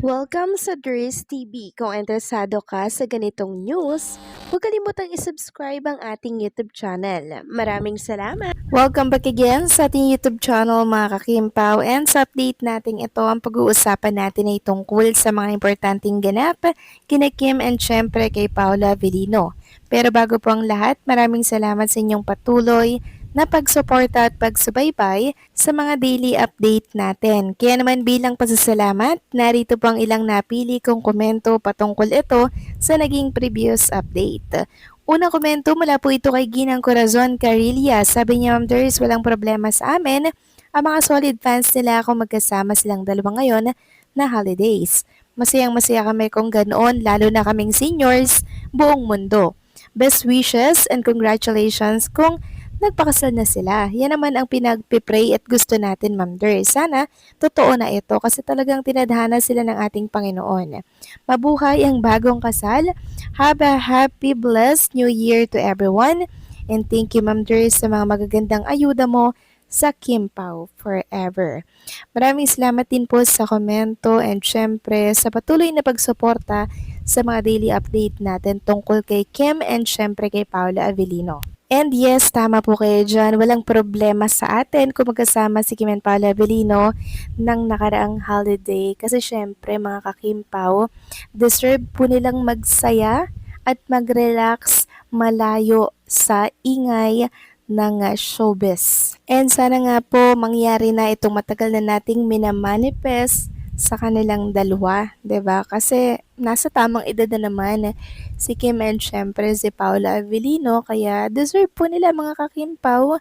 Welcome sa Dries TV. Kung interesado ka sa ganitong news, huwag kalimutang isubscribe ang ating YouTube channel. Maraming salamat! Welcome back again sa ating YouTube channel mga kakimpaw, and sa update natin ito ang pag-uusapan natin ay tungkol sa mga importanteng ganap kina Kim and syempre kay Paula Avellino. Pero bago po ang lahat, maraming salamat sa inyong patuloy na pagsuporta at pagsubaybay sa mga daily update natin. Kaya naman bilang pasasalamat, narito po ang ilang napili kong komento patungkol ito sa naging previous update. Unang komento mula po ito kay Ginang Corazon Carilla. Sabi niya, Ma'am Ders, walang problema sa amin. Ang mga solid fans nila kung magkasama silang dalawa ngayon na holidays. Masayang masaya kami kung ganoon, lalo na kaming seniors, buong mundo. Best wishes and congratulations kung nagpakasal na sila. Yan naman ang pinagpipray at gusto natin, Ma'am Ders. Sana totoo na ito kasi talagang tinadhana sila ng ating Panginoon. Mabuhay ang bagong kasal. Have a happy, blessed New Year to everyone. And thank you, Ma'am Ders, sa mga magagandang ayuda mo sa Kimpaw forever. Maraming salamat din po sa komento and syempre sa patuloy na pagsuporta sa mga daily update natin tungkol kay Kim and syempre kay Paula Avellino. And yes, tama po kayo dyan. Walang problema sa atin kung magkasama si Kim and Paula Avellino ng nakaraang holiday. Kasi syempre mga kakimpaw, deserve po nilang magsaya at mag-relax malayo sa ingay ng showbiz. And sana nga po mangyari na itong matagal na nating minamanifest sa kanilang dalawa, 'di ba? Kasi nasa tamang edad na naman si Kim and syempre si Paula Avellino, kaya deserve po nila mga kakimpaw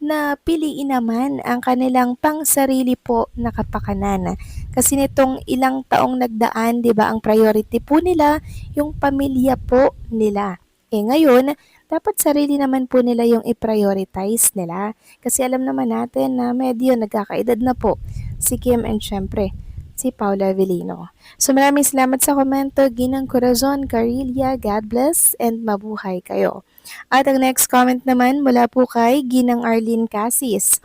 na piliin naman ang kanilang pangsarili po na kapakanan. Kasi nitong ilang taong nagdaan, 'di ba, ang priority po nila yung pamilya po nila. Ngayon, dapat sarili naman po nila yung i-prioritize nila. Kasi alam naman natin na medyo nagkakaedad na po si Kim and syempre si Paula Avellino. So maraming salamat sa komento, Ginang Corazon Carilla, God bless and mabuhay kayo. At ang next comment naman mula po kay Ginang Arlene Casis.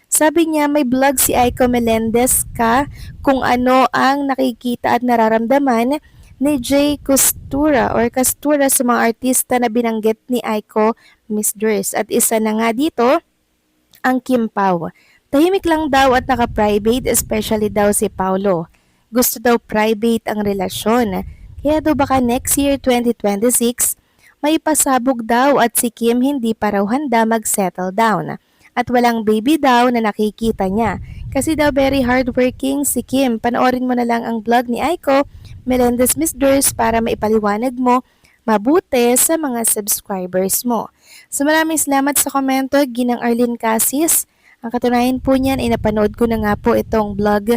Sabi niya, may vlog si Aiko Melendez ka kung ano ang nakikita at nararamdaman ni Jay Castura sa mga artista na binanggit ni Aiko, Miss Ders. At isa na nga dito, ang Kim Pao. Tahimik lang daw at naka-private, especially daw si Paulo. Gusto daw private ang relasyon. Kaya daw baka next year 2026, may pasabog daw at si Kim hindi pa raw handa mag-settle down. At walang baby daw na nakikita niya. Kasi daw very hardworking si Kim. Panoorin mo na lang ang vlog ni Aiko, Melendez Miss Ders, para maipaliwanag mo mabuti sa mga subscribers mo. So maraming salamat sa komento, Ginang Arlene Casis. Ang katunayan po niyan ay napanood ko na nga po itong vlog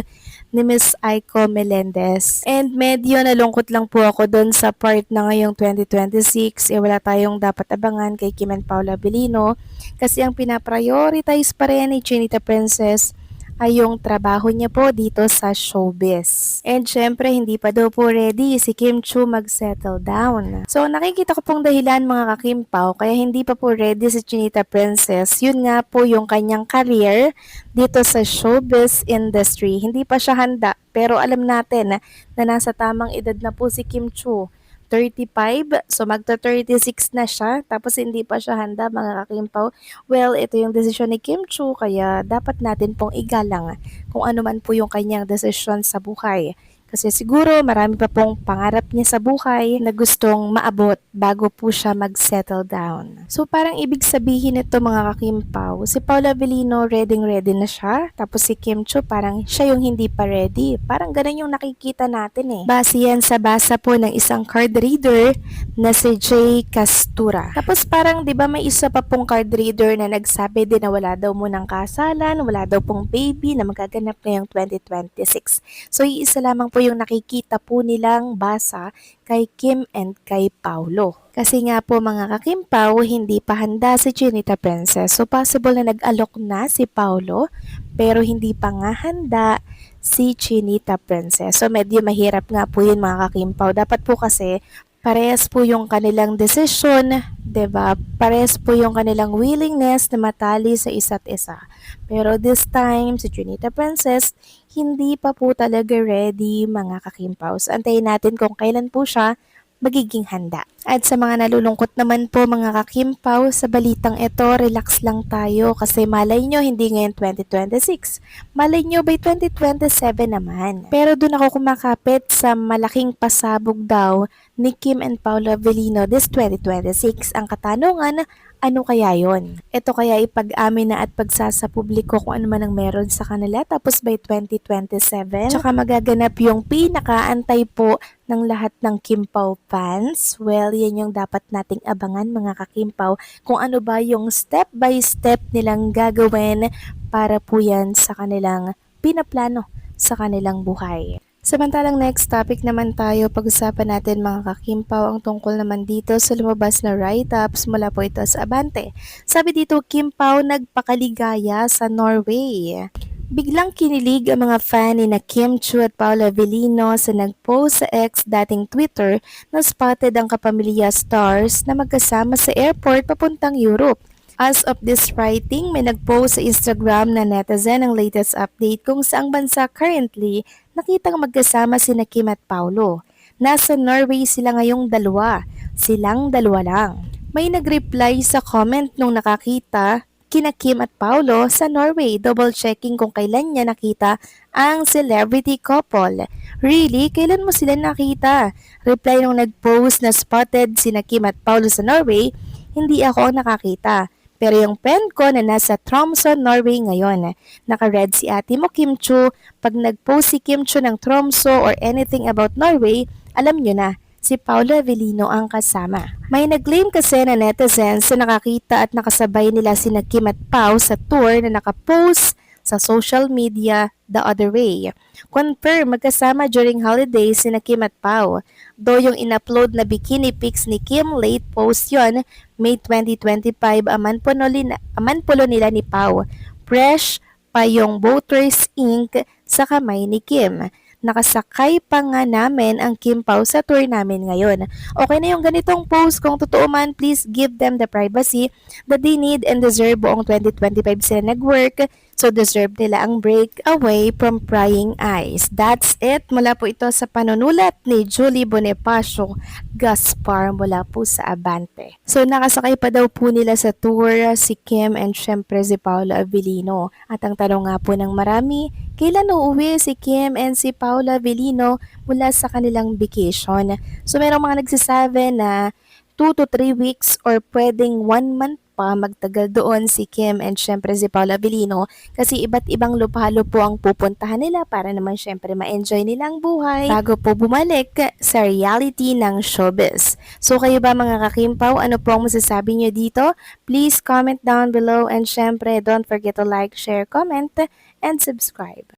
ni Miss Aiko Melendez. And medyo nalungkot lang po ako doon sa part na ngayong 2026. Wala tayong dapat abangan kay Kim and Paula Avellino kasi ang pinaprioritize pa rin ni Chinita Princess ay yung trabaho niya po dito sa showbiz. And syempre, hindi pa daw po ready si Kim Chiu mag-settle down. So, nakikita ko pong dahilan mga kakimpaw, kaya hindi pa po ready si Chinita Princess. Yun nga po yung kanyang career dito sa showbiz industry. Hindi pa siya handa, pero alam natin na nasa tamang edad na po si Kim Chiu. 35, so magta-36 na siya, tapos hindi pa siya handa mga kakimpaw. Well, ito yung desisyon ni Kim Chiu, kaya dapat natin pong igalang kung ano man po yung kanyang desisyon sa buhay. Kasi siguro marami pa pong pangarap niya sa buhay na gustong maabot bago po siya mag-settle down. So parang ibig sabihin nito mga kakimpaw, si Paula Avellino ready na siya, tapos si Kim Chiu parang siya yung hindi pa ready. Parang ganun yung nakikita natin eh. Base yan sa basa po ng isang card reader na si Jay Castura. Tapos parang 'di ba may isa pa pong card reader na nagsabi din na wala daw munang kasalan, wala daw pong baby na magaganap ngayong 2026. So iisa lamang po yung nakikita po nilang basa kay Kim and kay Paulo. Kasi nga po mga kakimpaw, hindi pa handa si Chinita Princess. So possible na nag-alok na si Paulo pero hindi pa nga handa si Chinita Princess. So medyo mahirap nga po yun mga kakimpaw. Dapat po kasi Parehas po yung kanilang desisyon, 'di ba? Parehas po yung kanilang willingness na matali sa isa't isa. Pero this time, si Junita Princess, hindi pa po talaga ready mga kakimpaws. Antayin natin kung kailan po siya magiging handa. At sa mga nalulungkot naman po mga kakimpaw, sa balitang ito, relax lang tayo kasi malay nyo hindi ngayon 2026. Malay nyo by 2027 naman. Pero dun ako kumakapit sa malaking pasabog daw ni Kim and Paolo Avellino this 2026. Ang katanungan, ano kaya yon? Ito kaya ipag-amin na at pagsasapubliko kung ano man ang meron sa kanila tapos by 2027. Tsaka magaganap yung pinakaantay po ng lahat ng Kimpaw fans. Well, yan yung dapat nating abangan mga kakimpaw kung ano ba yung step by step nilang gagawin para po yan sa kanilang pinaplano sa kanilang buhay. Samantalang next topic naman tayo, pag-usapan natin mga kakimpaw ang tungkol naman dito sa lumabas na write-ups mula po ito sa Abante. Sabi dito, Kimpaw nagpakaligaya sa Norway. Biglang kinilig ang mga fan ni na Kim Chu at Paolo Avellino sa nagpost sa X dating Twitter na spotted ang kapamilya stars na magkasama sa airport papuntang Europe. As of this writing, may nagpost sa Instagram na netizen ang latest update kung saang bansa currently nakitang magkasama sina Kim at Paolo. Nasa Norway sila ngayong dalawa. Silang dalawa lang. May nag-reply sa comment nung nakakita kina Kim at Paolo sa Norway, double-checking kung kailan niya nakita ang celebrity couple. Really? Kailan mo sila nakita? Reply nung nag-post na spotted sina Kim at Paolo sa Norway, hindi ako ang nakakita. Pero yung friend ko na nasa Tromsø, Norway ngayon, naka-red si ate mo Kim Chu. Pag nag-post si Kim Chu ng Tromsø or anything about Norway, alam nyo na, si Paolo Avellino ang kasama. May nag-claim kasi na netizens na nakakita at nakasabay nila sina Kim at Pao sa tour na nakapost sa social media the other way. Confirm magkasama during holidays sina Kim at Pao. Though yung in-upload na bikini pics ni Kim, late post yon, May 2025, aman pulo nila ni Pao. Fresh pa yung Voters Ink sa kamay ni Kim. Nakasakay pa nga namin ang Kim Pao sa tour namin ngayon. Okay na yung ganitong post. Kung totoo man, please give them the privacy that they need and deserve. Buong 2025 sila nag-work, so deserve nila ang break away from prying eyes. That's it. Mula po ito sa panunulat ni Julie Bonifacio Gaspar mula po sa Abante. So nakasakay pa daw po nila sa tour si Kim and syempre si Paolo Avellino. At ang tanong nga po ng marami, kailan uuwi si Kim and si Paolo Avellino mula sa kanilang vacation? So merong mga nagsasabi na 2 to 3 weeks or pwedeng 1 month pa magtagal doon si Kim and syempre si Paolo Avellino kasi iba't ibang lupalo po ang pupuntahan nila para naman syempre ma-enjoy nilang buhay bago po bumalik sa reality ng showbiz. So kayo ba mga kakimpaw, ano po ang masasabi nyo dito? Please comment down below and syempre don't forget to like, share, comment, and subscribe.